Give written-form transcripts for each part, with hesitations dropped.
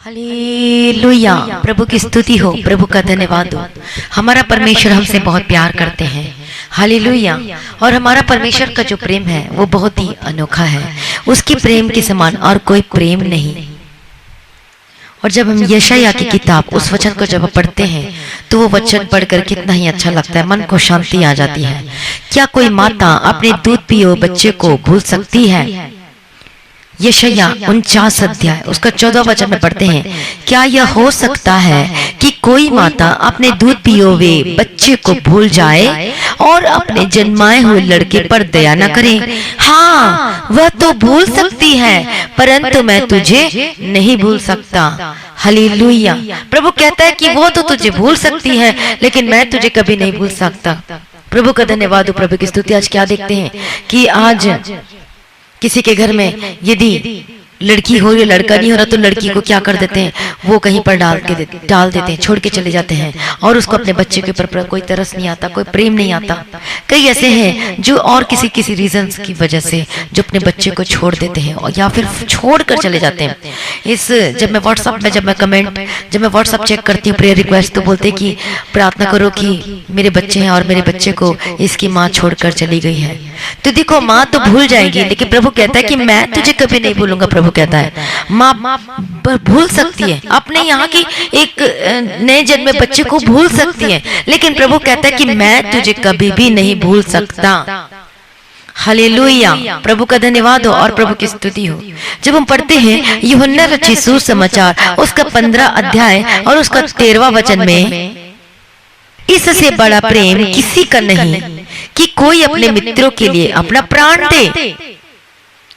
Hallelujah. प्रभु की स्तुति हो, प्रभु का धन्यवाद हो। हमारा परमेश्वर हमसे बहुत प्यार करते हैं। हालेलुया। और हमारा परमेश्वर का जो प्रेम है वो बहुत ही अनोखा है। उसकी प्रेम के समान और कोई प्रेम नहीं। और जब हम यशायाह की किताब उस वचन को जब पढ़ते हैं तो वो वचन पढ़कर कितना ही अच्छा लगता है, मन को शांति आ जाती है। क्या कोई माता अपने दूध पियो बच्चे को भूल सकती है? यशायाह 49 अध्याय उसका 14 वचन में पढ़ते हैं, क्या यह हो सकता है कि कोई माता अपने दूध पियोवे बच्चे को भूल जाए और अपने जन्माए हुए लड़के पर दया न करे? हाँ, वह तो भूल सकती है, परंतु मैं तुझे नहीं भूल सकता। हालेलुया। प्रभु कहता है कि वो तो तुझे भूल सकती है, लेकिन मैं तुझे कभी नहीं भूल सकता। प्रभु का धन्यवाद हो, प्रभु की स्तुति। आज क्या देखते हैं कि आज किसी के घर में यदि लड़की हो या लड़का नहीं हो रहा तो लड़की को क्या कर देते हैं, वो कहीं पर डाल देते हैं, छोड़ के चले जाते हैं। और उसको अपने बच्चे के ऊपर कोई तरस नहीं आता, कोई प्रेम नहीं आता। कई ऐसे हैं जो और किसी रीजंस की वजह से जो अपने बच्चे को छोड़ देते हैं और या फिर छोड़ कर चले जाते हैं। जब मैं व्हाट्सएप चेक करती हूँ प्रेयर रिक्वेस्ट, तो बोलते कि प्रार्थना करो कि मेरे बच्चे हैं और मेरे बच्चे को इसकी माँ छोड़कर चली गई है। तो देखो, माँ तो भूल जाएगी, लेकिन प्रभु कहता है कि मैं तुझे कभी नहीं भूलूंगा। प्रभु कहता है माँ भूल सकती है, अपने यहाँ की एक नए जन्मे बच्चे को भूल सकती है, लेकिन प्रभु कहता है कि मैं तुझे कभी भी नहीं भूल सकता। हालेलुया। प्रभु का धन्यवाद हो और प्रभु की स्तुति हो। जब हम पढ़ते हैं यूहन्ना रचित सुसमाचार उसका 15 अध्याय और उसका 13वां वचन में, इससे बड़ा प्रेम किसी का नहीं कि कोई अपने मित्रों के लिए अपना प्राण दे।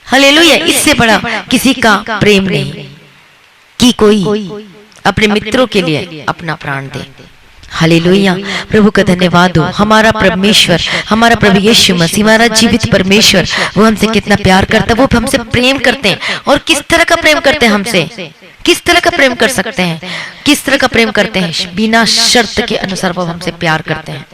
हालेलुया। इससे बड़ा किसी का प्रेम नहीं कि कोई अपने मित्रों के लिए अपना प्राण दे। हालेलुया। प्रभु का धन्यवाद हो। हमारा परमेश्वर, हमारा प्रभु यीशु मसीह, हमारा जीवित परमेश्वर, वो हमसे कितना प्यार करता है। वो हमसे प्रेम करते हैं। और किस तरह का प्रेम करते हैं हमसे? किस तरह का प्रेम कर सकते हैं? किस तरह का प्रेम करते हैं? बिना शर्त के अनुसार वो हमसे प्यार करते हैं।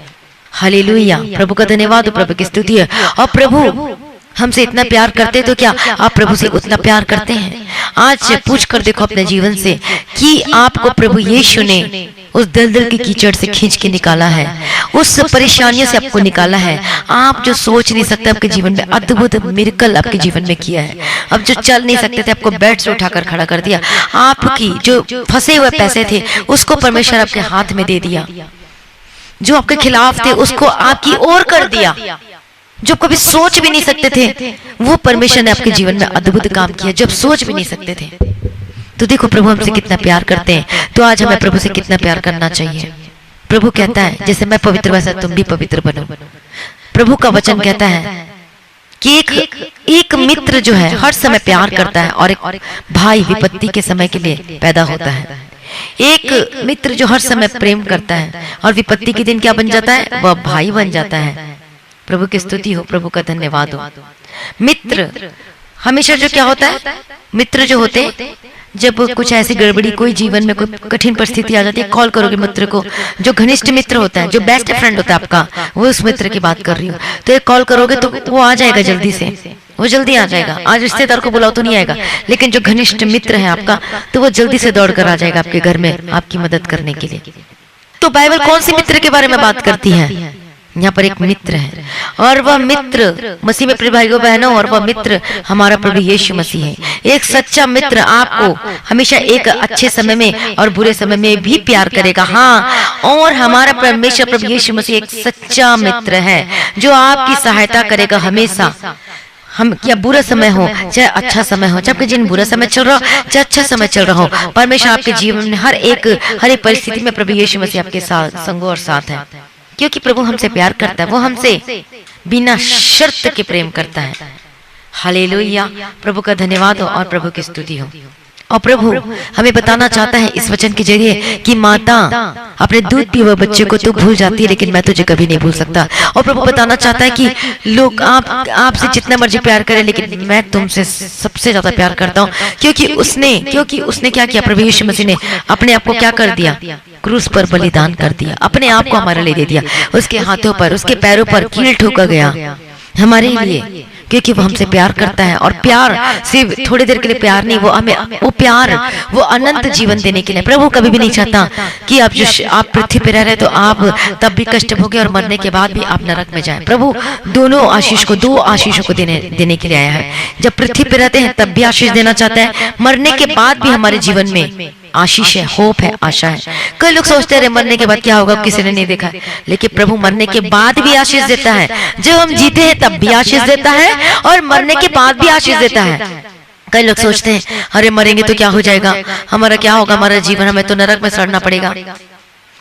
हालेलुया। प्रभु का धन्यवाद हो, प्रभु की स्तुति है। और प्रभु हमसे इतना प्यार करते तो क्या आप प्रभु से उतना प्यार करते हैं? आज पूछ कर देखो अपने जीवन से कि आपको प्रभु यीशु ने उस दलदल की कीचड़ से खींच के निकाला है, उस परेशानियों से आपको निकाला है। आप जो सोच नहीं सकते आपके जीवन में अद्भुत मिरेकल आपके जीवन में किया है। अब जो चल नहीं सकते थे आपको बेड से उठाकर खड़ा कर दिया। आपकी जो फंसे हुए पैसे थे उसको परमेश्वर आपके हाथ में दे दिया। जो आपके खिलाफ थे उसको आपकी ओर कर दिया। जो कभी सोच भी नहीं सकते थे वो परमेश्वर ने आपके जीवन में अद्भुत काम किया, जब सोच भी नहीं सकते थे। तो देखो प्रभु हमसे कितना प्यार करते हैं। तो आज हमें प्रभु से कितना प्यार करना चाहिए। प्रभु कहता है जैसे मैं पवित्र वैसा तुम भी पवित्र बनो। प्रभु का वचन कहता है कि एक मित्र जो है हर समय प्यार करता है और एक भाई विपत्ति के समय के लिए पैदा होता है। एक मित्र जो हर समय प्रेम करता है और विपत्ति के दिन क्या बन जाता है? वह भाई बन जाता है। प्रभु की स्तुति हो, प्रभु का धन्यवाद हो। मित्र हमेशा जो क्या होता है, मित्र जो होते हैं जब कुछ ऐसी गड़बड़ी, कोई जीवन में कोई कठिन परिस्थिति आ जाती है, कॉल करोगे मित्र को। जो घनिष्ठ मित्र होता है, जो बेस्ट फ्रेंड होता है आपका, वो उस मित्र की बात कर रही हो, तो एक कॉल करोगे तो वो आ जाएगा जल्दी से, वो जल्दी आ जाएगा। आज रिश्तेदार को बुलाओ तो नहीं आएगा, लेकिन जो घनिष्ठ मित्र है आपका तो वो जल्दी से दौड़ कर आ जाएगा आपके घर में आपकी मदद करने के लिए। तो बाइबल कौन से मित्र के बारे में बात करती है? यहाँ पर एक मित्र है और वह मित्र मसीह में प्रिय भाइयों बहनों, और वह मित्र हमारा प्रभु यीशु मसीह है। एक सच्चा मित्र आपको हमेशा एक अच्छे समय में और बुरे समय में भी प्यार करेगा। हाँ, और हमारा परमेश्वर प्रभु यीशु मसीह एक सच्चा मित्र है जो आपकी सहायता करेगा हमेशा। हम क्या बुरा समय हो चाहे अच्छा समय हो, चाहे आपके जीवन बुरा समय चल रहा हो चाहे अच्छा समय चल रहा हो, परमेश्वर आपके जीवन में हर एक परिस्थिति में प्रभु यीशु मसीह आपके साथ संगो और साथ है। क्योंकि प्रभु हमसे प्यार करता है, वो हमसे बिना शर्त के प्रेम करता है। हालेलुया। प्रभु का धन्यवाद हो और प्रभु की स्तुति हो। और प्रभु हमें बताना चाहता है इस वचन के जरिए कि माता अपने दूध पिए हुए बच्चे को तो भूल जाती है, लेकिन मैं तुझे कभी नहीं भूल सकता। और प्रभु बताना चाहता है कि लोग आपसे जितना मर्जी प्यार करें, लेकिन मैं तुमसे सबसे ज्यादा प्यार करता हूँ। क्योंकि उसने क्या किया? प्रभु यीशु मसीह ने अपने आप को क्या कर दिया? क्रूस पर बलिदान कर दिया, अपने आप को हमारे लिए दे दिया। उसके हाथों पर, उसके पैरों पर कील ठोका गया हमारे लिए। क्योंकि वो हमसे प्यार करता है, और प्यार सिर्फ थोड़ी देर के लिए प्यार नहीं, वो हमें वो प्यार वो अनंत जीवन देने के लिए। प्रभु कभी भी नहीं चाहता कि आप पृथ्वी पे रह रहे तो आप तब भी कष्ट भोगे और मरने के बाद भी आप नरक में जाएं। प्रभु दोनों आशीष को, दो आशीषों को देने के लिए आया है। जब पृथ्वी पे रहते हैं तब भी आशीष देना चाहता है, मरने के बाद भी हमारे जीवन में आशीष है, होप है, आशा है। कई लोग सोचते हैं मरने के बाद क्या होगा, किसी ने नहीं देखा, लेकिन प्रभु मरने के बाद भी आशीष देता है। जब हम जीते हैं तब भी आशीष देता है और मरने के बाद भी आशीष देता है। कई लोग सोचते हैं अरे मरेंगे तो क्या हो जाएगा, हमारा क्या होगा, हमारा जीवन, हमें तो नरक में सड़ना पड़ेगा।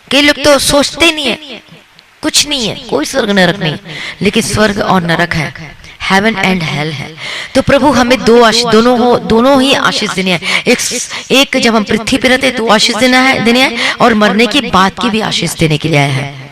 कई लोग तो सोचते ही नहीं है, कुछ नहीं है, कोई स्वर्ग नरक नहीं, लेकिन स्वर्ग और नरक है, हेवन एंड हेल है। तो प्रभु हमें दोनों ही आशीष देने हैं। एक जब हम पृथ्वी पे रहते हैं तो आशीष देने हैं, और मरने के बाद की भी आशीष देने के लिए आया है।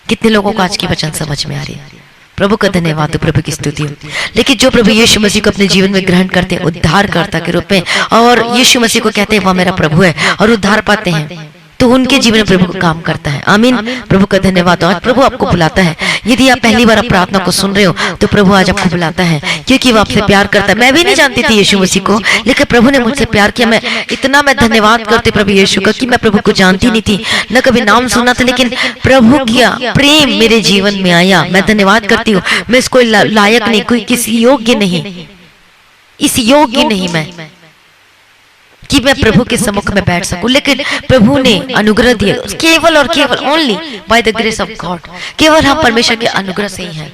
कितने लोगों को आज की वचन समझ में आ रही है? प्रभु का धन्यवाद, प्रभु की स्तुति हो। लेकिन जो प्रभु यीशु मसीह को अपने जीवन में ग्रहण करते हैं उद्धारकर्ता के रूप में, और यीशु मसीह को कहते हैं वह मेरा प्रभु है, और उद्धार पाते हैं, तो उनके जीवन में प्रभु काम करता है। आमीन। प्रभु का धन्यवाद। आज प्रभु आपको बुलाता है। यदि आप पहली बार प्रार्थना को सुन रहे हो तो प्रभु आज आपको बुलाता है, क्योंकि वो आपसे प्यार करता है। मैं भी नहीं जानती थी यीशु मसीह को, लेकिन प्रभु ने मुझसे प्यार किया। मैं धन्यवाद करती प्रभु यीशु का कि मैं प्रभु को जानती नहीं थी, न कभी नाम सुना था, लेकिन प्रभु का प्रेम मेरे जीवन में आया। मैं धन्यवाद करती हूँ। मैं इसको लायक नहीं, कोई किसी योग्य नहीं, इस योग्य नहीं मैं कि मैं प्रभु के सम्मुख में बैठ सकूं, लेकिन प्रभु ने अनुग्रह दिया, केवल और केवल only by the grace of God. केवल हम परमेश्वर के अनुग्रह से ही हैं।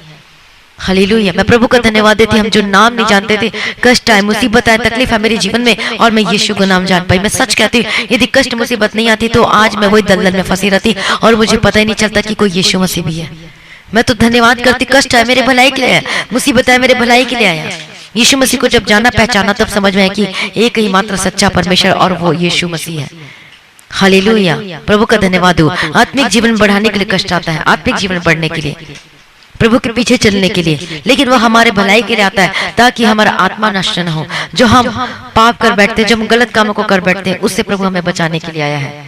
हालेलुया। मैं प्रभु का धन्यवाद देती हूं। हम जो नाम नहीं जानते थे, कष्ट है, मुसीबत है, तकलीफ है मेरे जीवन में, और मैं यीशु का नाम जान पाई। मैं सच कहती हूँ, यदि कष्ट मुसीबत नहीं आती तो आज मैं वही दलदल में फंसी रहती और मुझे पता ही नहीं चलता कि कोई यीशु मसीह भी है। मैं तो धन्यवाद करती, कष्ट है मेरे भलाई के लिए आया, मुसीबत है मेरे भलाई के लिए आया। यीशु मसीह को जब जाना पहचाना तब समझ में आया कि एक ही मात्र सच्चा परमेश्वर और वो यीशु मसीह है। हालेलुया। प्रभु का धन्यवाद हो। आत्मिक जीवन बढ़ाने के लिए कष्ट आता है, आत्मिक जीवन बढ़ने के लिए, प्रभु के पीछे चलने के लिए, लेकिन वह हमारे भलाई के लिए आता है, ताकि हमारा आत्मा नष्ट न हो। जो हम पाप कर बैठते हैं, जो हम गलत कामों को कर बैठते हैं, उससे प्रभु हमें बचाने के लिए आया है।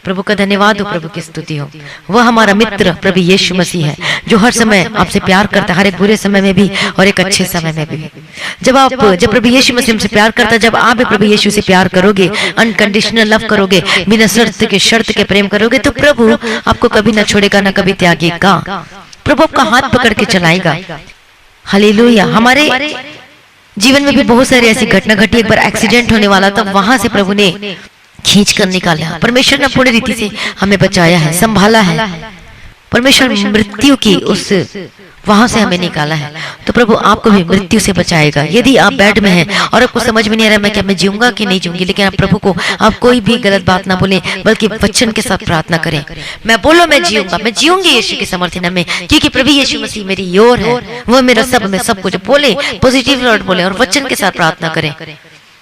प्रभु का धन्यवाद हो, प्रभु की स्तुति हो। वह हमारा मित्र प्रभु यीशु मसीह है, जो हर समय आपसे प्यार करता है, हर एक बुरे समय में भी और एक अच्छे समय में भी। जब प्रभु यीशु मसीह हमसे प्यार करता है, जब आप भी प्रभु यीशु से प्यार करोगे, अनकंडीशनल लव करोगे, बिना शर्त के प्रेम करोगे, तो प्रभु आपको कभी न छोड़ेगा, न कभी त्यागेगा। प्रभु आपका हाथ पकड़ के चलाएगा। हालेलुया। हमारे जीवन में भी बहुत सारी ऐसी घटना घटी। एक बार एक्सीडेंट होने वाला था, वहां से प्रभु ने खींच कर निकाला। परमेश्वर ने पूरी रीति से हमें बचाया है, संभाला है। परमेश्वर मृत्यु की उस वहां से हमें निकाला है, तो प्रभु आपको भी मृत्यु से बचाएगा। यदि आप बेड में हैं और आपको समझ में नहीं आ रहा मैं क्या मैं जीऊंगा कि नहीं जीऊंगी, लेकिन आप प्रभु को आप कोई भी गलत बात ना बोले, बल्कि वचन के साथ प्रार्थना करें। मैं बोलो मैं जीऊंगा, मैं जीऊंगी यीशु के समर्थन में, क्योंकि प्रभु यीशु मसीह मेरी ओर है, वो मेरा सब में सब कुछ बोले, पॉजिटिव वर्ड बोले और वचन के साथ प्रार्थना करें।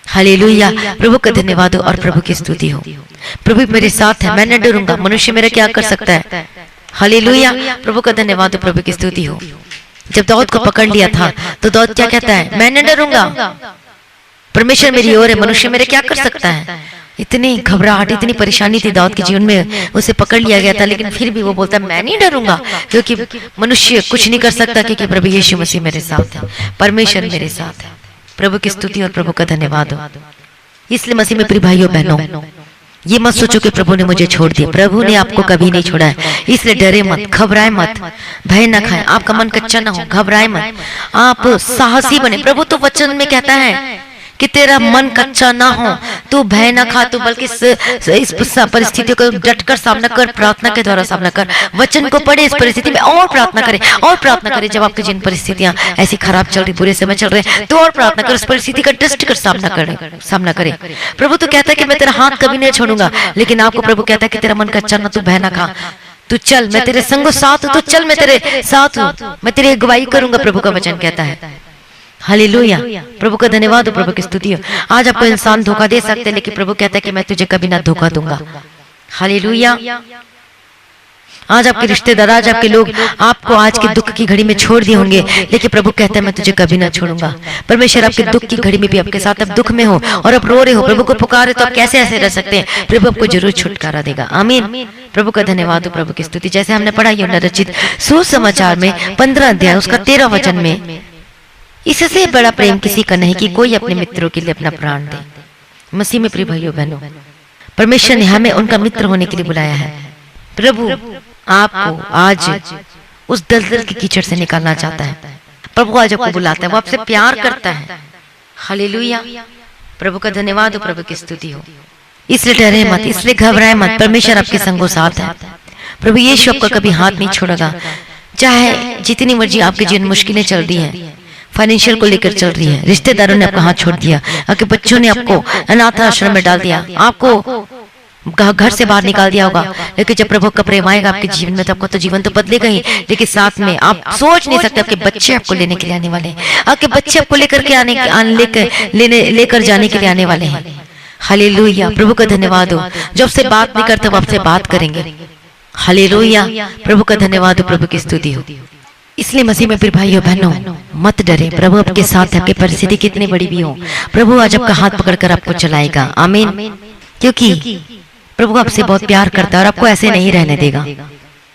हालेलुया। प्रभु का धन्यवाद हो और प्रभु की स्तुति हो। प्रभु मेरे साथ है, मैं न डरूंगा, मनुष्य मेरा क्या कर सकता है। हालेलुया। प्रभु का धन्यवाद हो, प्रभु की स्तुति हो। जब दाऊद को पकड़ लिया था तो दाऊद क्या कहता है, मैं न डरूंगा, परमेश्वर मेरी ओर है, मनुष्य मेरे क्या कर सकता है। इतनी घबराहट, इतनी परेशानी थी दाऊद के जीवन में, उसे पकड़ लिया गया था, लेकिन फिर भी वो बोलता मैं नहीं डरूंगा, क्योंकि मनुष्य कुछ नहीं कर सकता, क्योंकि प्रभु यीशु मसीह मेरे साथ है, परमेश्वर मेरे साथ है। प्रभु की स्तुति और प्रभु का धन्यवाद हो। इसलिए मसीह में प्रिय भाइयों बहनों, ये मत सोचो कि प्रभु ने मुझे छोड़ दिया। प्रभु ने आपको कभी नहीं छोड़ा है, इसलिए डरे मत, घबराए मत, भय न खाए, आपका मन कच्चा ना हो, घबराए मत, आप साहसी बने। प्रभु तो वचन में कहता है कि तेरा मन कच्चा ना हो, तू भय ना खा, तू बल्कि इस परिस्थितियों को डटकर सामना कर, प्रार्थना के द्वारा सामना कर, वचन को पढ़े इस परिस्थिति में और प्रार्थना करे और प्रार्थना करे। जब आपकी जिन परिस्थितियां ऐसी खराब चल रही, बुरे समय चल रहे, तो और प्रार्थना कर, उस परिस्थिति का डट कर सामना करे। प्रभु तो कहता है कि मैं तेरा हाथ कभी नहीं छोड़ूंगा, लेकिन आपको प्रभु कहता है कि तेरा मन कच्चा ना, तू भय ना खा, तू चल, मैं तेरे संग साथ हूं, तो चल, मैं तेरे साथ हूं, मैं तेरी अगुवाई करूंगा। प्रभु का वचन कहता है। हालेलुया। प्रभु का धन्यवाद हो, प्रभु की स्तुति हो। आज आपको इंसान धोखा दे सकते हैं, लेकिन प्रभु कहता है कि मैं तुझे कभी ना धोखा दूंगा। हालेलुया। आज आपके रिश्तेदार, आज आपके लोग आपको आज के दुख की घड़ी में छोड़ दिए होंगे, लेकिन प्रभु कहता है मैं तुझे कभी ना छोड़ूंगा। परमेश्वर आपके दुख की घड़ी में भी आपके साथ, आप दुख में हो और आप रो रहे हो, प्रभु को पुकारे तो आप कैसे ऐसे रह सकते हैं। प्रभु आपको जरूर छुटकारा देगा। आमीन। प्रभु का धन्यवाद हो, प्रभु की स्तुति। जैसे हमने पढ़ा यूहन्ना रचित सुसमाचार में 15 अध्याय उसका 13 वचन में इससे बड़ा प्रेम किसी का नहीं कि कोई अपने मित्रों के लिए अपना प्राण दे। मसीह में प्रिय भाइयों बहनों, परमेश्वर ने हमें उनका मित्र होने के लिए बुलाया है। प्रभु आपको आज उस दलदल के कीचड़ से निकालना चाहता है। प्रभु आज आपको बुलाता है, वो आपसे प्यार करता है। हालेलुया, प्रभु का धन्यवाद हो, प्रभु की स्तुति हो। इसलिए डरे मत, इसलिए घबराए मत, परमेश्वर आपके संगो साथ है। प्रभु यीशु आपका कभी हाथ नहीं छोड़ेगा। चाहे जितनी मर्जी आपके जीवन मुश्किलें चल रही हैं, फाइनेंशियल को लेकर चल रही है, रिश्तेदारों ने आपका हाथ छोड़ दिया, आपके बच्चों ने आपको अनाथ आश्रम में डाल दिया, आपको घर से बाहर निकाल दिया होगा, लेकिन जब प्रभु का प्रेम आएगा आपके जीवन में तो आपका तो जीवन तो बदलेगा ही, लेकिन साथ में आप सोच नहीं सकते आपके बच्चे आपको लेने के लिए आने वाले हैं, आपके बच्चे आपको लेकर जाने के लिए आने वाले हैं। हालेलुया, प्रभु का धन्यवाद हो। जब से बात नहीं करते वो आपसे बात करेंगे। हालेलुया, प्रभु का धन्यवाद हो, प्रभु की स्तुति हो। इसलिए मसीह में प्रिय भाइयों बहनों, मत डरे, प्रभु आपके साथ है। आपकी परिस्थिति कितनी बड़ी भी हो, प्रभु आज आपका हाथ पकड़कर आपको चलाएगा। आमीन। क्योंकि प्रभु आपसे बहुत प्यार करता है और आपको ऐसे नहीं रहने देगा।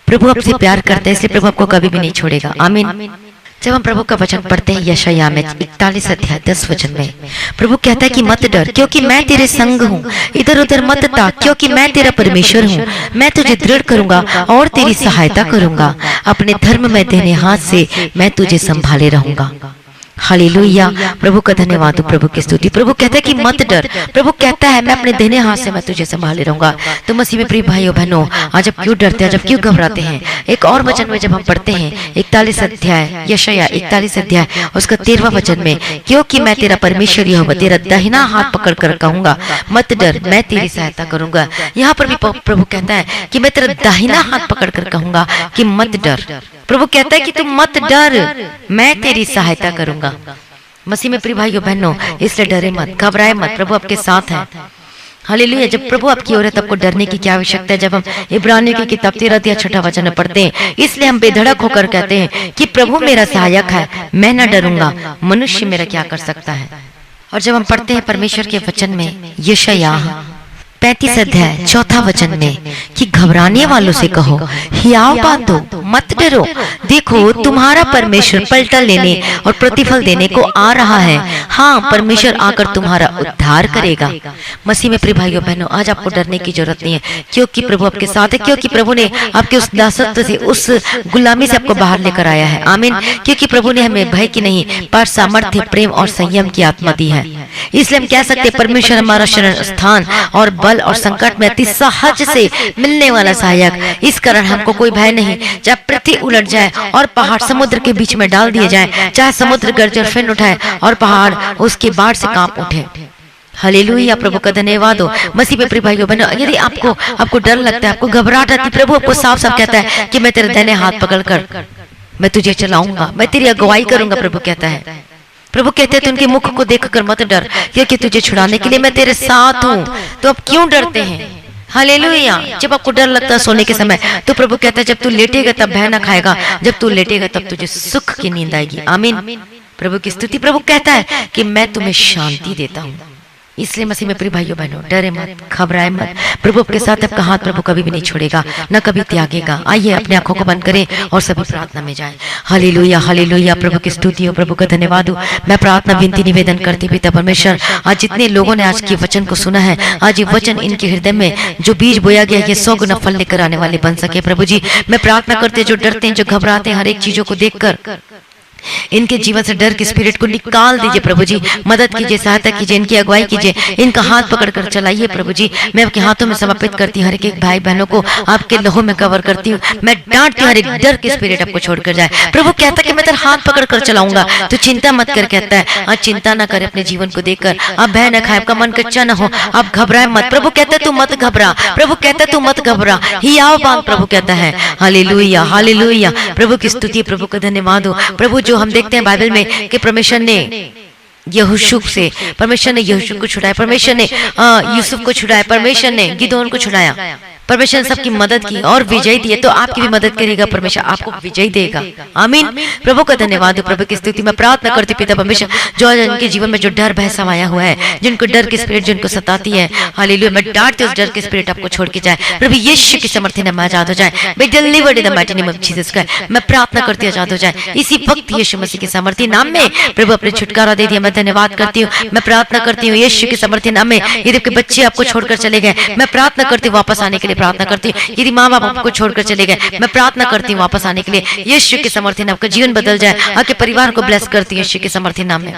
प्रभु आपसे प्यार करता है, इसलिए प्रभु आपको कभी भी नहीं छोड़ेगा। आमीन। जब हम प्रभु का वचन पढ़ते हैं यशायाह में 41 अध्याय 10 वचन में, प्रभु कहता है कि मत डर, क्योंकि मैं तेरे संग हूँ। इधर उधर मत ताक, क्योंकि मैं तेरा परमेश्वर हूँ। मैं तुझे दृढ़ करूंगा और तेरी सहायता करूंगा। अपने धर्म में देने हाथ से मैं तुझे संभाले रहूंगा। हालेलुया, प्रभु का धन्यवाद हो, प्रभु की स्तुति। प्रभु कहता है कि मत डर, प्रभु कहता है मैं अपने देने हाथ से मैं तुझे संभाले रहूंगा। तो मसीह में प्रिय भाइयों बहनों, आज आप क्यों डरते हैं, जब क्यों घबराते हैं? एक और वचन में जब हम पढ़ते हैं 41 अध्याय यशायाह 41 अध्याय उसका 13वां वचन में, क्योंकि मैं तेरा परमेश्वर यहोवा तेरा दाहिना हाथ पकड़ कर कहूंगा मत डर, मैं तेरी सहायता करूंगा। यहाँ पर भी प्रभु कहता है कि मैं तेरा दाहिना हाथ पकड़ कर कहूंगा कि मत डर। प्रभु कहता है कि तुम मत डर, मैं तेरी सहायता करूंगा। मसीह में प्रिय भाइयों बहनों, इसलिए डरे मत, घबराए मत, प्रभु आपके साथ है। हालेलुया, जब प्रभु आपकी ओर है तब आपको डरने की क्या आवश्यकता है। जब हम इब्रानियों की किताब 13 वचन में पढ़ते हैं, इसलिए हम बेधड़क होकर कहते हैं कि प्रभु मेरा सहायक है, मैं न डरूंगा, मनुष्य मेरा क्या कर सकता है। और जब हम पढ़ते हैं परमेश्वर के वचन में यशायाह 35 अध्याय 4 वचन में कि घबराने वालों से कहो हियाव बांधो, मत डरो, देखो तुम्हारा परमेश्वर पलटा लेने और प्रतिफल देने को आ रहा है। हाँ, परमेश्वर आकर तुम्हारा उद्धार करेगा। मसीह में प्रिय भाइयों बहनों, आज आपको डरने की जरूरत नहीं है, क्योंकि प्रभु आपके साथ है, क्योंकि प्रभु ने आपके उस दासत्व से, उस गुलामी से आपको बाहर लेकर आया है। आमीन। क्योंकि प्रभु ने हमें भय की नहीं पर सामर्थ्य, प्रेम और संयम की आत्मा दी है। इसलिए हम कह सकते हैं परमेश्वर हमारा शरण स्थान और बल और संकट में अति सहज से मिलने वाला सहायक। इस कारण हमको कोई भय नहीं। जब पृथ्वी उलट जाए और पहाड़ समुद्र के बीच में डाल दिए जाए, चाहे समुद्र गर्जन फिर उठाए और पहाड़ उसके बाढ़ से कांप उठे। हालेलुया, प्रभु का धन्यवाद हो। मसीह में प्रिय भाइयों बहनों, यदि आपको डर लगता है, आपको घबराहट आती, प्रभु आपको साफ साफ कहता है कि मैं तेरे दाहिने हाथ पकड़कर मैं तुझे चलाऊंगा, मैं तेरी अगुवाई करूंगा। प्रभु कहता है, प्रभु कहते हैं तो उनके मुख को देखकर मत डर, क्योंकि तुझे छुड़ाने के लिए मैं तेरे साथ हूँ। तो आप क्यों डरते हैं? हालेलुया। जब आपको डर लगता है सोने के समय, तो प्रभु कहता है जब तू लेटेगा तब भय ना खाएगा, जब तू लेटेगा तब तुझे सुख की नींद आएगी। आमीन। प्रभु की स्तुति। प्रभु कहता है कि मैं तुम्हें शांति देता हूँ। इसलिए मसीह में प्रिय भाइयों बहनों, डरे मत, घबराए मत, प्रभु आपके साथ, आपका हाथ प्रभु कभी भी नहीं छोड़ेगा, न कभी त्यागेगा। आइए अपने आंखों को बंद करें और सभी प्रार्थना में जाएं। हालेलुया, हालेलुया, प्रभु की स्तुति हो, प्रभु का धन्यवाद हो। मैं प्रार्थना विनती निवेदन करती पिता परमेश्वर, आज जितने लोगों ने आज के वचन को सुना है, आज ये वचन इनके हृदय में जो बीज बोया गया ये 100 गुना फल लेकर आने वाले बन सके। प्रभु जी, मैं प्रार्थना करते जो डरते हैं, जो घबराते हैं हर एक चीजों को देखकर, इनके जीवन से डर के स्पिरिट को निकाल दीजिए। प्रभु जी, मदद कीजिए, सहायता कीजिए, इनकी अगुवाई कीजिए, इनका हाथ पकड़कर चलाइए। प्रभु जी, मैं आपके हाथों में समर्पित करती हूँ, हर एक भाई बहनों को आपके लहू में कवर करती हूँ। मैं डांटती हूँ हर एक डर के स्पिरिट आपको छोड़कर जाए। प्रभु कहता है कि मैं तेरा हाथ पकड़कर चलाऊंगा, तो चिंता मत कर। कहता है आज चिंता ना करे अपने जीवन को देखकर, आप भय न खाए, आपका मन कच्चा ना हो, आप घबराए मत। प्रभु कहता है तू मत घबरा, प्रभु कहता है तू मत घबरा, हियाव बांध। प्रभु कहता है हालेलुया, हालेलुया, प्रभु की स्तुति, प्रभु का धन्यवाद हो। प्रभु जो हम देखते हैं बाइबल में कि परमेश्वर ने यहोशू से, परमेश्वर ने यहोशू को छुड़ाया, परमेश्वर ने यूसुफ को छुड़ाया, परमेश्वर ने गिदोन को छुड़ाया। परमेश्वर ने सबकी मदद की और विजय दिए, तो आपकी भी मदद करेगा, परमेश्वर आपको विजय देगा। आमीन। प्रभु का धन्यवाद हो, प्रभु की स्तुति। मैं प्रार्थना करती पिता परमेश्वर, जो जिनके जीवन में जो डर भय समाया हुआ है, जिनको डर की स्पिरिट जिनको सताती है, हालेलुया, मैं डांटती हूँ उस डर की स्पिरिट आपको छोड़ के जाए। प्रभु यीशु की समर्थन में आजाद हो जाए। Be delivered in the mighty name of Jesus Christ. मैं प्रार्थना करती हूँ आजाद हो जाए इसी वक्त यीशु मसीह के समर्थी नाम में। प्रभु अपने छुटकारा दे दिया, मैं धन्यवाद करती हूँ। मैं प्रार्थना करती हूँ यीशु के समर्थी नाम में। यदि आपके बच्चे आपको छोड़कर चले गए, मैं प्रार्थना करती हूँ वापस आने के लिए प्रार्थना करती हूँ। यदि माँ बाप आपको छोड़कर चले गए, मैं प्रार्थना करती हूँ वापस आने के लिए। यीशु के समर्थी नाम, आपका जीवन बदल जाए, आपके परिवार को ब्लेस करती हूँ यीशु के समर्थी नाम में।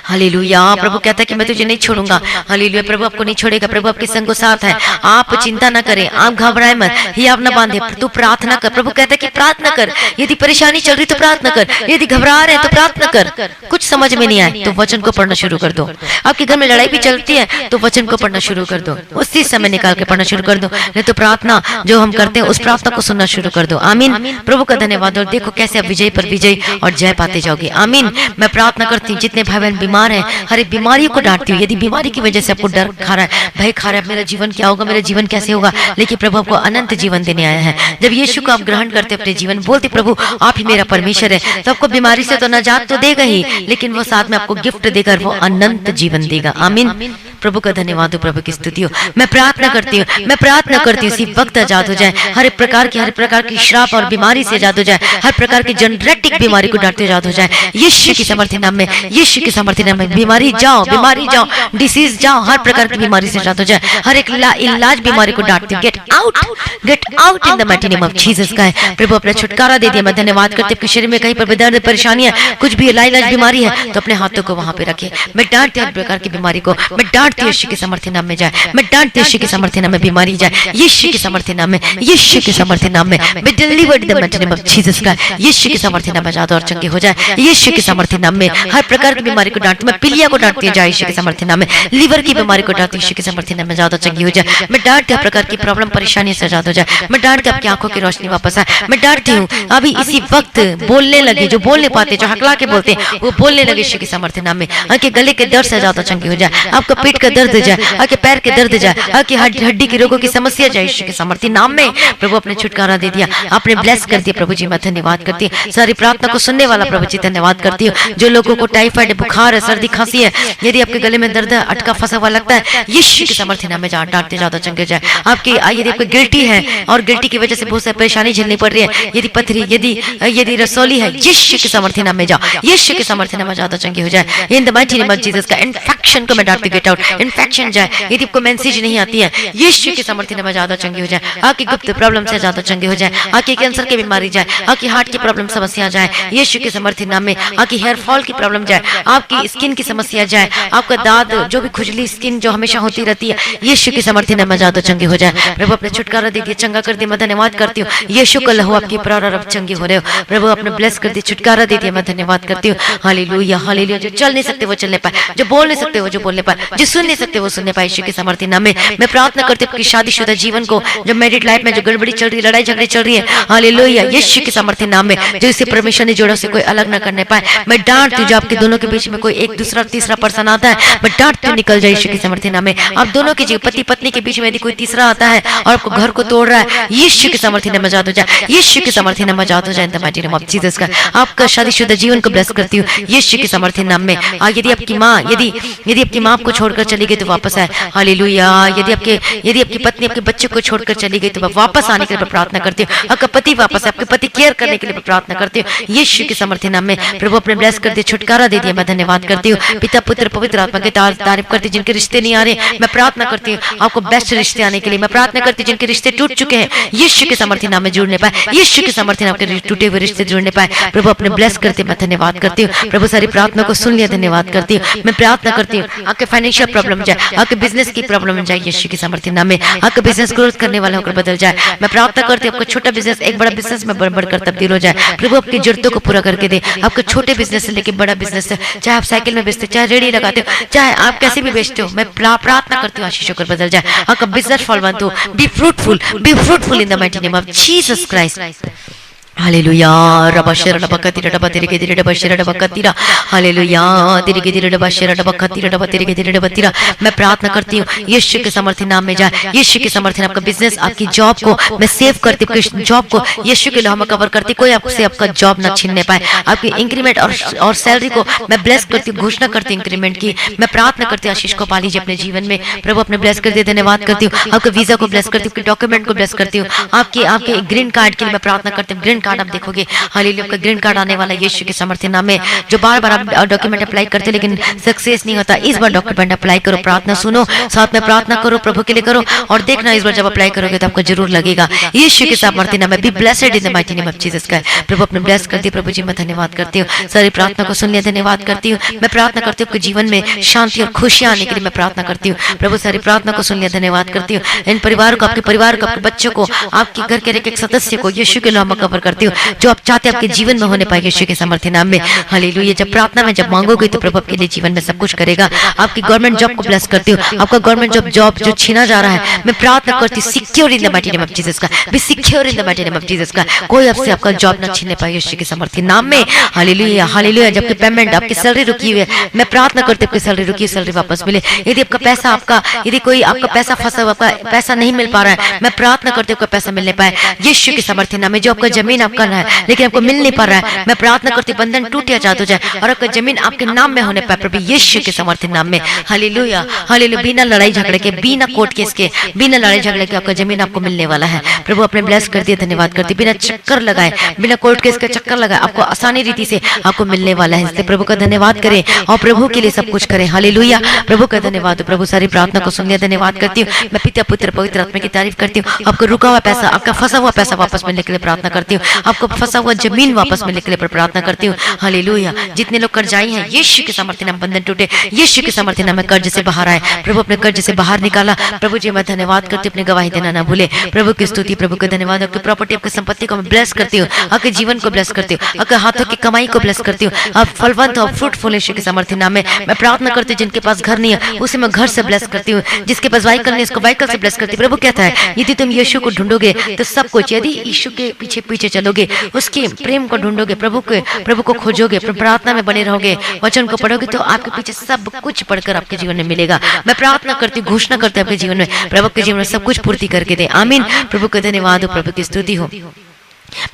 हालेलुया। प्रभु कहता है कि मैं तुझे नहीं छोड़ूंगा। हालेलुया। प्रभु आपको नहीं छोड़ेगा, प्रभु आपके संग साथ है। आप चिंता ना करें, आप घबराए मत, हियाव ना बांधे, तू प्रार्थना कर। प्रभु कहता है कि प्रार्थना कर। यदि परेशानी चल रही तो प्रार्थना कर, यदि घबरा रहे तो प्रार्थना कर। कुछ समझ में नहीं आए तो वचन को पढ़ना शुरू कर दो। आपके घर में लड़ाई भी चलती है तो वचन को पढ़ना शुरू कर दो, उसी समय निकाल के पढ़ना शुरू कर दो। नहीं तो प्रार्थना जो हम करते हैं उस प्रार्थना को सुनना शुरू कर दो। आमीन। प्रभु का धन्यवाद। और देखो कैसे आप विजय पर विजय और जय पाते जाओगे। आमीन। मैं प्रार्थना करती हूँ जितने भाई बहन बीमार हैं, हर एक बीमारी को डांटती हूँ। यदि बीमारी की वजह से आपको डर खा रहा है, भय खा रहा है, मेरा जीवन क्या होगा, मेरा जीवन कैसे होगा, लेकिन प्रभु आपको अनंत जीवन देने आया है। जब यीशु को आप ग्रहण करते अपने जीवन, बोलते प्रभु आप ही मेरा परमेश्वर है, तो आपको बीमारी से तो नजात तो देगा ही, लेकिन वो साथ में आपको गिफ्ट देकर वो अनंत जीवन देगा। आमीन। प्रभु का धन्यवाद हो, प्रभु की स्तुति हो। मैं प्रार्थना करती हूँ, मैं प्रार्थना करती हूँ इसी वक्त आजाद हो जाए, हर एक प्रकार की श्राप और बीमारी से आजाद हो जाए, हर प्रकार की जेनेटिक बीमारी को डांटते आजाद हो जाए यीशु की समर्थी नाम में। यीशु की समर्थी नाम में बीमारी जाओ, डिसीज जाओ, हर प्रकार की बीमारी से आजाद हो जाए, हर एक इलाज बीमारी को डांटती हूँ। Get out in the mighty name of Jesus का है। प्रभु अपना छुटकारा दे दिया। मैं धन्यवाद करती हूँ। शरीर में कहीं पर दर्द परेशानियां कुछ भी इलाज बीमारी है तो अपने हाथों को वहां पे रखिए। मैं डांटती हूँ हर प्रकार की बीमारी को, मैं डांटती हूँ यीशु के समर्थी नाम में जाए, मैं डांटती हूँ यीशु के समर्थी नाम में बीमारी जाए, यीशु के समर्थी नाम में, यीशु के समर्थी नाम में। Be delivered in the mighty name of Jesus का। यीशु के समर्थी नाम में आजाद और चंगे हो जाए यीशु के समर्थी नाम में। हर प्रकार की बीमारी को डांटती हूँ। मैं पीलिया को डांटती हूँ यीशु के समर्थी नाम में। लीवर की बीमारी को डांटती हूँ यीशु के समर्थी नाम में, आजाद और चंगी हो जाए। मैं डांटती हूँ हर प्रकार की प्रॉब्लम परेशानी से आजाद हो जाए। मैं डांटती हूँ आपकी आंखों की रोशनी वापस आए। मैं डांटती हूँ अभी इसी वक्त बोलने लगे, जो बोल नहीं पाते, जो हकला के बोलते हैं, वो बोलने लगे यीशु के समर्थी नाम में। आपके गले के दर्द से आजाद और चंगी हो जाए, आपका पेट का दर्द जाए, आपके पैर के दर्द जाए, आपकी हड्डी की रोगों की समस्या जाए यीशु के समर्थी नाम में। प्रभु अपने छुटकारा दे दिया, आपने ब्लेस कर दिया। प्रभु जी मैं धन्यवाद करती हूँ। सारी प्रार्थना को सुनने वाला प्रभु जी धन्यवाद करती हूँ। जो लोगों को टाइफाइड बुखार है, सर्दी खांसी है, यदि आपके गले में दर्द है, अटका फंसा हुआ लगता है, यीशु के समर्थी नाम में डांटते ज्यादा चंगे जाए। आपकी यदि आपको गिल्टी है और गिल्टी की वजह से बहुत सारी परेशानी झेलनी पड़ रही है, यदि पथरी, यदि रसोली है, यीशु के समर्थी नाम में जाओ, यीशु के समर्थी नाम में ज्यादा चंगी हो जाए इन the mighty name of Jesus का। इन्फेक्शन को मैं डांटती गेट आउट, इन्फेक्शन जाए। यदि आपको मेंसेज नहीं आती है, यीशु के समर्थी नाम में ज्यादा चंगी हो जाए। आपकी गुप्त प्रॉब्लम से ज्यादा चंगी हो जाए, आपकी कैंसर की बीमारी जाए, आपकी हार्ट की प्रॉब्लम समस्या जाए यीशु के समर्थी नाम में। आपकी हेयर फॉल की प्रॉब्लम जाए, आपकी स्किन की समस्या जाए, आपका दाद जो भी खुजली स्किन जो हमेशा होती रहती है, यीशु की समर्थी नाम में ज्यादा चंगी हो जाए। प्रभु अपने छुटकारा दे दिए, चंगा कर दिया। मैं धन्यवाद करती हूँ यीशु का लहू आपकी प्रारंभ चंगी हो रहे हो। प्रभु अपने ब्लेस कर दिया, छुटकारा दे दिया। मैं धन्यवाद करती हूँ। Hallelujah hallelujah. जो चल नहीं सकते वो चलने पाए, जो बोल नहीं सकते वो जो बोलने पाए, जो सुन नहीं सकते वो सुनने पाए यीशु के समर्थी नाम में। मैं प्रार्थना करती हूँ कि शादीशुदा जीवन को, जो मैरिड लाइफ में जो गड़बड़ी चल रही है, लड़ाई झगड़े चल रही है, हालेलुया यीशु के समर्थी नाम में, जो इसे परमेश्वर ने जोड़ा से कोई अलग न करने पाए। मैं डांटती हूँ जो आपके दोनों के बीच में कोई एक दूसरा तीसरा पर्सन आता है, मैं डांटती हूँ निकल जाए यीशु के समर्थी नाम में। आप दोनों के पति पत्नी के बीच में यदि कोई तीसरा आता है और आपको घर को तोड़ रहा है, यीशु के समर्थी नाम में आजाद हो जाए, यीशु के समर्थी नाम में आजाद हो जाए इन the mighty name of Jesus का। आपका शादीशुदा जीवन को ब्लेस करती हूँ यीशु के समर्थी नाम में। यदि आपकी माँ यदि आपकी माँ आपको छोड़कर चली गई तो वापस आए, हालेलुया। यदि आपकी पत्नी आपके बच्चे को छोड़कर चली गई तो वापस आने के लिए प्रार्थना करती हूँ। आपका पति वापस, आपके पति केयर करने के लिए प्रार्थना करती हूँ यीशु के समर्थी नाम में। प्रभु अपने ब्लेस कर दिए, छुटकारा दे दिया। मैं धन्यवाद करती हूँ पिता पुत्र पवित्र आत्मा की तारीफ करती हूँ। जिनके रिश्ते नहीं आ रहे, मैं प्रार्थना करती हूँ आपको बेस्ट रिश्ते आने के लिए। मैं प्रार्थना करती हूँ जिनके रिश्ते टूट चुके हैं, यीशु के समर्थी नाम में जुड़ने पाए, यीशु के समर्थी नाम के टूटे हुए रिश्ते जुड़ने पाए। प्रभु अपने ब्लेस करते, मैं धन्यवाद करती हूँ। प्रभु सारी प्रार्थना को सुन लिया, धन्यवाद करती हूँ। मैं प्रार्थना करती हूँ आपके फाइनेंशियल प्रॉब्लम जाए, आपके बिजनेस की प्रॉब्लम जाए यीशु के समर्थी नाम में। आपका बिजनेस ग्रोथ करने वाला होकर बदल जाए। मैं प्रार्थना करती हूँ आपका छोटा बिजनेस एक बड़ा बिजनेस में बढ़कर तब्दील हो जाए। प्रभु आपकी जरूरतों को पूरा करके दे। आपका छोटे बिजनेस से लेकर बड़ा बिजनेस है, चाहे आप साइकिल में बेचते, चाहे रेडी लगाते हो, चाहे आप कैसे भी बेचते हो, मैं प्रार्थना करती हूँ आशीष होकर बदल जाए। आपका बिजनेस फलवंत हो, be fruitful in the mighty name of Jesus Christ. Hallelujah. रबशर रबकतिरा रबतिरे के दिरे रबशर रबकतिरा। हालेलुया। तेरे के दिरडबा शरडबा खतिरडबा तेरे के दिरडबा तिरा। मैं प्रार्थना करती हूँ यीशु के समर्थी नाम में जाए, यीशु के समर्थी आपका बिजनेस, आपकी जॉब को मैं सेव करती हूँ, जॉब को यीशु के नाम में कवर करती, कोई आपसे आपका जॉब ना छीनने पाए। आपकी इंक्रीमेंट और सैलरी को मैं ब्लेस करती हूँ, घोषणा करती हूँ इंक्रीमेंट की। मैं प्रार्थना करती हूँ आशीष को पा लीजिए अपने जीवन में, प्रभु अपने ब्लेस कर दिए, धन्यवाद करती हूँ। आपके वीजा को ब्लेस करती हूँ, डॉक्यूमेंट को ब्लेस करती हूँ, आपके आपके ग्रीन कार्ड के लिए मैं प्रार्थना करती हूँ। ग्रीन कार्ड आप देखोगे, हालेलुया, आपका ग्रीन कार्ड आने वाला है यीशु के समर्थी नाम में। जो बार बार आप डॉक्यूमेंट अप्लाई करते लेकिन सक्सेस नहीं होता, इस बार डॉक्यूमेंट अप्लाई करो, प्रार्थना सुनो, साथ में प्रार्थना करो, प्रभु के लिए करो, और देखना इस बार जब अप्लाई करोगे तो आपको जरूर लगेगा यीशु के समर्थी नाम में। Be blessed in the mighty name of Jesus Christ. प्रभु अपने ब्लेस करती है। प्रभु जी मैं धन्यवाद करती हूँ, सारी प्रार्थना को सुन लिया, धन्यवाद करती हूँ। मैं प्रार्थना करती हूँ आपके जीवन में शांति और खुशियां आने के लिए मैं प्रार्थना करती हूँ। प्रभु सारी प्रार्थना को सुन लिया, धन्यवाद करती हूँ। इन परिवार को, आपके परिवार को, आपके बच्चों को, आपके घर के एक सदस्य को यीशु के नाम में कवर करती हूँ, जो आप चाहते हैं आपके जीवन में होने पाए यीशु के समर्थी नाम में। हालेलुया। जब प्रार्थना में जब मांगोगे तो प्रभु आपके लिए जीवन में सब कुछ करेगा। आपकी गवर्नमेंट जॉब को ब्लेस करती हूँ, आपका गवर्नमेंट जॉब जो छीना जा रहा है, मैं प्रार्थना करती हूँ secure in the mighty name of Jesus का, be secure in the mighty name of Jesus का। कोई आपसे आपका जॉब ना छीनने पाए यीशु के समर्थी नाम में। Hallelujah, hallelujah. जबकि पेमेंट, आपकी सैलरी रुकी हुई है, मैं प्रार्थना करती हूँ आपकी सैलरी रुकी, सैलरी वापस मिले। यदि आपका पैसा, आपका यदि कोई आपका पैसा फंसा हुआ, आपका पैसा नहीं मिल पा रहा है, मैं प्रार्थना करती हूँ आपका पैसा मिलने पाए यीशु के समर्थी नाम में। जो आपका जमीन आपका है लेकिन आपको मिल नहीं पा रहा है, मैं प्रार्थना करती हूँ बंधन टूट या आजाद हो जाए और आपका जमीन आपके नाम में होने पाए प्रभु यीशु के समर्थी नाम में। Hallelujah, hallelujah. बिना लड़ाई झगड़े के, बिना कोर्ट केस के, बिना लड़ाई झगड़े के आपका जमीन आपको मिलने वाला है। प्रभु अपने ब्लेस कर दिए, धन्यवाद करती, बिना चक्कर लगाए, बिना कोर्ट केस का चक्कर लगाए आपको आसानी रीति से आपको मिलने वाला है। इसलिए प्रभु का धन्यवाद करें और प्रभु के लिए सब कुछ करें। हालेलुया, प्रभु का धन्यवाद। प्रभु सारी प्रार्थना को सुन लिया, धन्यवाद करती हूँ। मैं पिता पुत्र पवित्र आत्मा की तारीफ करती हूँ। आपको रुका हुआ पैसा, आपका फंसा हुआ पैसा वापस मिलने के लिए प्रार्थना करती हूँ। आपको फंसा हुआ जमीन वापस मिलने के लिए प्रार्थना करती हूँ। हालेलुया। जितने लोग कर्जाई हैं यीशु के समर्थी नाम, बंधन टूटे यीशु के समर्थी नाम में, कर्ज से बाहर आए, प्रभु अपने कर्ज से बाहर निकाला। प्रभु जी मैं धन्यवाद करती हूँ, अपनी गवाही देना ना भूले। प्रभु की स्तुति, प्रभु का धन्यवाद। आपकी प्रॉपर्टी, आपकी संपत्ति को मैं ब्लेस करती हूँ, आपके जीवन को ब्लेस करती हूँ, आपके हाथों की कमाई को ब्लेस करती हूँ। आप फलवंत और फ्रूटफुल यीशु के समर्थी नाम में मैं प्रार्थना करती हूँ। जिनके पास घर नहीं है उसे मैं घर से ब्लेस करती हूँ, जिसके पास व्हीकल नहीं उसको व्हीकल से ब्लेस करती हूँ। प्रभु कहता है यदि तुम यीशु को ढूंढोगे तो सब कुछ, यदि यीशु के पीछे पीछे चलोगे, उसके प्रेम को ढूंढोगे, प्रभु को खोजोगे, प्रार्थना में बने रहोगे, वचन को पढ़ोगे तो आपके पीछे सब कुछ पढ़कर आपके जीवन में मिलेगा। मैं प्रार्थना करती हूँ, घोषणा करती हूँ आपके जीवन में प्रभु के जीवन में सब कुछ पूर्ति करके दे। आमीन। प्रभु का धन्यवाद हो, प्रभु की स्तुति हो।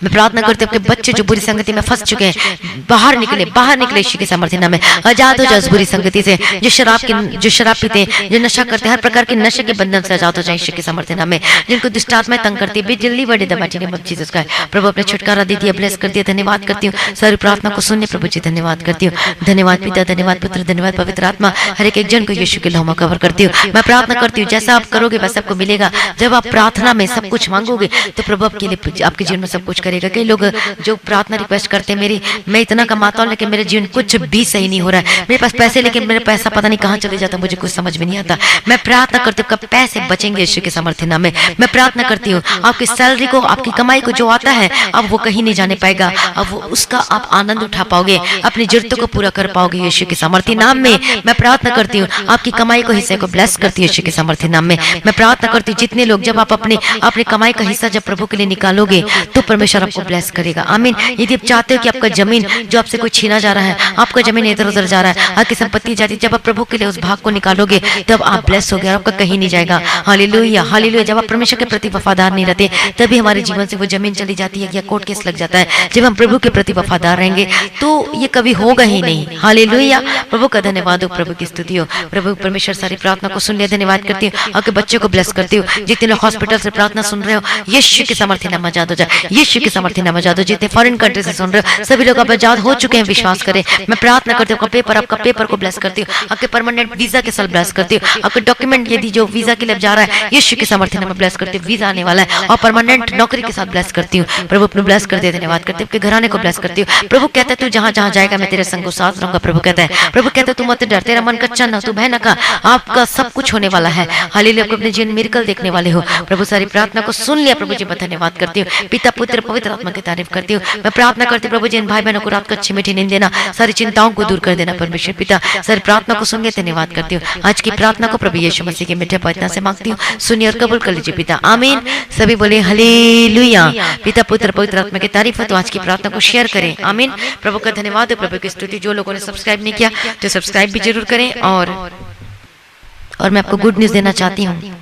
मैं प्रार्थना करती हूँ आपके बच्चे जो बुरी संगति में फंस चुके हैं बाहर निकले यीशु के सामर्थ्य नाम में। आजाद हो जाओ उस बुरी संगति से, जो शराब पीते हैं, जो नशा करते हैं, हर प्रकार के नशे के बंधन से आजाद हो जाए यीशु के सामर्थ्य नाम में। जिनको दुष्टात्माएं तंग करती है जल्दी बड़े दबाची ने जीसस का प्रभु अपने छुटकारा दे दिया, ब्लेस कर दिया। धन्यवाद करती हूँ सारी प्रार्थना को सुनने प्रभु जी, धन्यवाद करती हूँ। धन्यवाद पिता, धन्यवाद पुत्र, धन्यवाद पवित्र आत्मा। हर एक जन को यीशु के लहू में कवर करती हूँ। मैं प्रार्थना करती हूँ जैसा आप करोगे वैसा आपको मिलेगा। जब आप प्रार्थना में सब कुछ मांगोगे तो प्रभु आपके लिए, आपके जीवन में सब कुछ करेगा। कई लोग जो प्रार्थना रिक्वेस्ट करते हैं, मैं इतना कमाता हूँ लेकिन मेरे जीवन कुछ भी सही नहीं हो रहा है, मेरे पास पैसे लेकिन मेरा पैसा पता नहीं कहाँ चले जाता, मुझे कुछ समझ में नहीं आता। मैं प्रार्थना करती हूँ कब पैसे बचेंगे यीशु के सामर्थ्य नाम में। मैं प्रार्थना करती हूँ आपकी सैलरी को, आपकी कमाई को जो आता है अब वो कहीं नहीं जाने पाएगा, अब वो उसका आप आनंद उठा पाओगे, अपनी जरूरतों को पूरा कर पाओगे यीशु के सामर्थ्य नाम में। मैं प्रार्थना करती हूँ आपकी कमाई को, हिस्से को ब्लेस करती हूँ यीशु के सामर्थ्य नाम में। मैं प्रार्थना करती हूँ जितने लोग, जब आप अपनी कमाई का हिस्सा जब प्रभु के लिए निकालोगे तो परमेश्वर आपको ब्लेस करेगा। आमीन। यदि आप चाहते हो कि आपका जमीन जो आपसे कोई छीना जा रहा है, आपका जमीन इधर उधर जा रहा है, आपकी संपत्ति जा रही है, जब आप प्रभु के लिए उस भाग को निकालोगे तब आप ब्लेस हो गए और आपका कहीं नहीं जाएगा। Hallelujah, hallelujah. जब आप परमेश्वर के प्रति वफादार नहीं रहते तभी हमारे जीवन से वो जमीन चली जाती है या कोर्ट केस लग जाता है। जब हम प्रभु के प्रति वफादार रहेंगे तो ये कभी होगा ही नहीं। हालेलुया। प्रभु का धन्यवाद हो, प्रभु की स्तुति हो। प्रभु परमेश्वर सारी प्रार्थना को सुन लिया, धन्यवाद करती हूँ। आपके बच्चों को ब्लेस करती हूँ। जितने लोग हॉस्पिटल से प्रार्थना सुन रहे हो यीशु के सामर्थ्य नाम आजाद हो जाए, यीशु के सामर्थ्य नाम आजाद हो। जितने फॉरेन कंट्री से सुन रहे हो सभी लोग अब आजाद हो चुके हैं, विश्वास करें। मैं प्रार्थना करती हूँ आपका पेपर को ब्लेस करती हूँ, आपके परमानेंट वीजा के साथ ब्लेस करती हूँ। आपके डॉक्यूमेंट यदि जो वीजा के लिए जा रहा है यीशु के सामर्थ्य नाम ब्लेस करती हूँ, वीजा आने वाला है, और परमानेंट नौकरी के साथ ब्लेस करती हूँ। प्रभु अपने ब्लेस कर दे, धन्यवाद करती हूँ। आपके घराने को ब्लेस करती हूँ। प्रभु कहता है तू जहाँ जहाँ जाएगा मैं तेरे संग को साथ रहूंगा। प्रभु कहता है, प्रभु कहता है तू मत डर, तेरा मन कच्चा ना, तू भय न खा, आपका सब कुछ होने वाला है। हालेलुया। अपने जीवन मिरेकल देखने वाले हो। प्रभु सारी प्रार्थना को सुन लिया, प्रभु जी मैं धन्यवाद करती हूँ। पिता पुत्र पवित्र आत्मा की तारीफ करती हूँ। मैं प्रार्थना करती हूँ प्रभु जी इन भाई बहनों को रात को अच्छी मीठी नींद देना, सारी चिंताओं को दूर कर देना परमेश्वर पिता। सारी प्रार्थना को सुन के धन्यवाद करती हूँ। आज की प्रार्थना को प्रभु यीशु मसीह के मीठे पवित्र से मांगती हूँ, सुनिए और कबूल कर लीजिए पिता, आमीन। सभी बोले हालेलुया। पिता पुत्र पवित्र आत्मा की तारीफ है। तो आज की प्रार्थना को शेयर करें, आमीन। प्रभु का धन्यवाद है, प्रभु की स्तुति। जो लोगों ने सब्सक्राइब नहीं किया तो सब्सक्राइब भी जरूर करें। और मैं आपको गुड न्यूज देना चाहती हूँ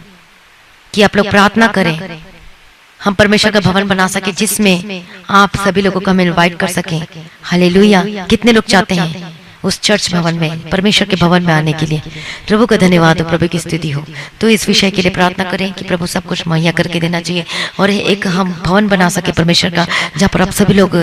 कि आप लोग प्रार्थना करें, हम परमेश्वर का भवन बना सके जिसमें आप सभी लोगों को हम इनवाइट कर सकें। हालेलुया। कितने लोग चाहते हैं उस चर्च भवन में, परमेश्वर के भवन में आने के लिए? प्रभु का धन्यवाद हो, प्रभु की स्तुति हो। तो इस विषय के लिए प्रार्थना करें कि प्रभु सब कुछ मुहैया करके देना चाहिए और एक हम भवन बना सके परमेश्वर का, जहाँ पर आप सभी लोग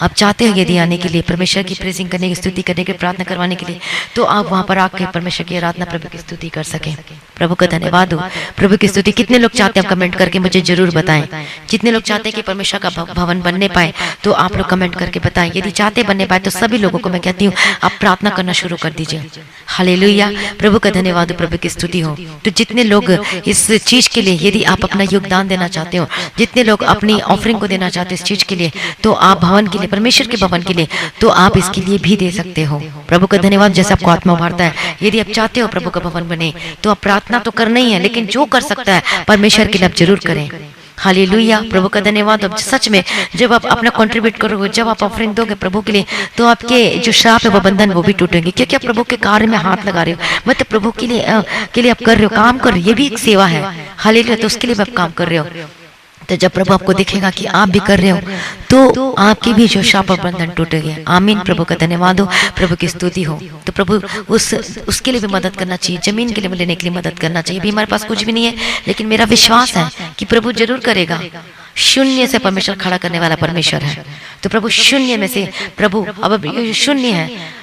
आप चाहते हैं यदि आने के लिए, परमेश्वर की प्रेजिंग करने की, स्तुति करने की, प्रार्थना करवाने के लिए, तो आप वहाँ पर आके परमेश्वर की आराधना, प्रभु की स्तुति कर सकें। प्रभु का धन्यवाद हो, प्रभु की स्तुति। कितने लोग चाहते हैं कमेंट करके मुझे जरूर बताएं। जितने लोग चाहते हैं कि परमेश्वर का भवन बनने पाए तो आप लोग कमेंट करके बताएं। यदि चाहते बनने पाए तो सभी लोगों को मैं कहती हूँ आप प्रार्थना करना शुरू कर दीजिए। हालेलुया। प्रभु का धन्यवाद, प्रभु की स्तुति हो। तो जितने लोग इस चीज के लिए यदि आप अपना योगदान देना चाहते हो, जितने लोग अपनी ऑफरिंग को देना चाहते हो इस चीज के लिए, तो आप भवन के लिए, परमेश्वर के भवन के लिए, तो आप इसके लिए भी दे सकते हो। प्रभु का धन्यवाद। जैसे आपको आत्मा उभारता है, यदि आप चाहते हो प्रभु का भवन बने तो आप प्रार्थना तो करना ही है, लेकिन जो कर सकता है परमेश्वर के लिए आप जरूर करें। हालेलुया। प्रभु का धन्यवाद। अब सच में जब आप अपना कंट्रीब्यूट करोगे, जब आप ऑफरिंग दोगे प्रभु के लिए, तो आपके जो श्राप है वो बंधन वो भी टूटेंगे, क्योंकि आप प्रभु के कार्य में हाथ लगा रहे हो। मतलब प्रभु के लिए आप कर रहे हो, काम कर रहे हो। ये भी एक सेवा है। हालेलुया। तो उसके लिए भी आप काम कर रहे हो। तो जब प्रभु आपको दिखेगा कि आप भी कर रहे हो तो आपकी भी जो शाप और बंधन टूटेंगे। आमीन। प्रभु का धन्यवाद हो, प्रभु की स्तुति हो। तो प्रभु उसके लिए भी मदद करना चाहिए, जमीन के लिए लेने के लिए मदद करना चाहिए। भी हमारे पास कुछ भी नहीं है, लेकिन मेरा विश्वास है कि प्रभु जरूर करेगा। शून्य से परमेश्वर खड़ा करने वाला परमेश्वर है। तो प्रभु शून्य में से, प्रभु अब शून्य है,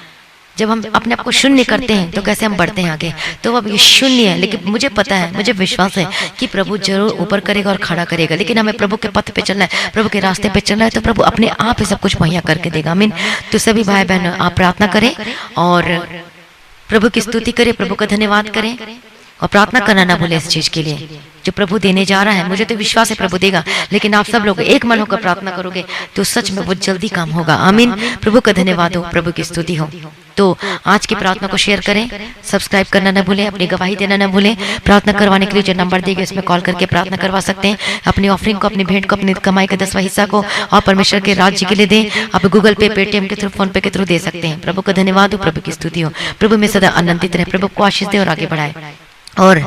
जब हम अपने आप को शून्य करते हैं तो कैसे हम बढ़ते हैं आगे। तो अब ये शून्य है, लेकिन मुझे पता है, मुझे विश्वास है कि प्रभु जरूर ऊपर करेगा और खड़ा करेगा। लेकिन हमें प्रभु के पथ पे चलना है, प्रभु के रास्ते पे चलना है, तो प्रभु अपने आप ही सब कुछ मुहैया करके देगा। आमीन। तो सभी भाई बहन आप प्रार्थना करें और प्रभु की स्तुति करें, प्रभु का धन्यवाद करें और प्रार्थना करना ना भूले इस चीज के लिए जो प्रभु देने जा रहा है। मुझे तो विश्वास है प्रभु देगा, लेकिन आप सब लोग एक मन होकर प्रार्थना करोगे तो सच में बहुत जल्दी काम होगा। आमीन। प्रभु का धन्यवाद हो, प्रभु की स्तुति हो। तो आज की प्रार्थना को शेयर करें, सब्सक्राइब करना ना भूलें, अपनी गवाही देना ना भूलें। प्रार्थना करवाने के लिए जो नंबर देंगे उसमें कॉल करके प्रार्थना करवा सकते हैं। अपनी ऑफरिंग को, अपनी भेंट को, अपनी कमाई का 10वां हिस्सा को और परमेश्वर के राज्य के लिए दें। आप गूगल पे, पेटीएम के थ्रू, फोन पे के थ्रू दे सकते हैं। प्रभु का धन्यवाद हो, प्रभु की स्तुति हो। प्रभु में सदा आनंदित रहे, प्रभु को आशीष दे और आगे बढ़ाए। और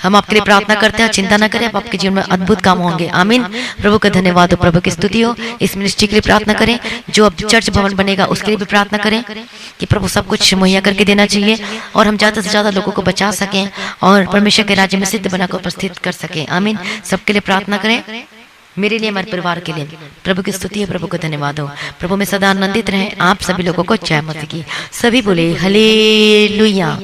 हम आपके लिए प्रार्थना करते हैं, चिंता ना करें, आपके जीवन में अद्भुत काम होंगे। आमीन। प्रभु का धन्यवाद हो, प्रभु की स्तुति हो। इस मिनिस्ट्री के लिए प्रार्थना करें, जो अब चर्च भवन बनेगा उसके लिए भी प्रार्थना करें कि प्रभु सब कुछ मुहैया करके देना चाहिए और हम ज्यादा से ज्यादा लोगों को बचा सकें और परमेश्वर के राज्य में सिद्ध बनाकर उपस्थित कर सकें। आमीन। सबके लिए प्रार्थना करें, मेरे लिए, हमारे परिवार के लिए। प्रभु की स्तुति है, प्रभु का धन्यवाद हो। प्रभु में सदा आनंदित रहें। आप सभी लोगों को जय मसीह की। सभी बोले हालेलुया।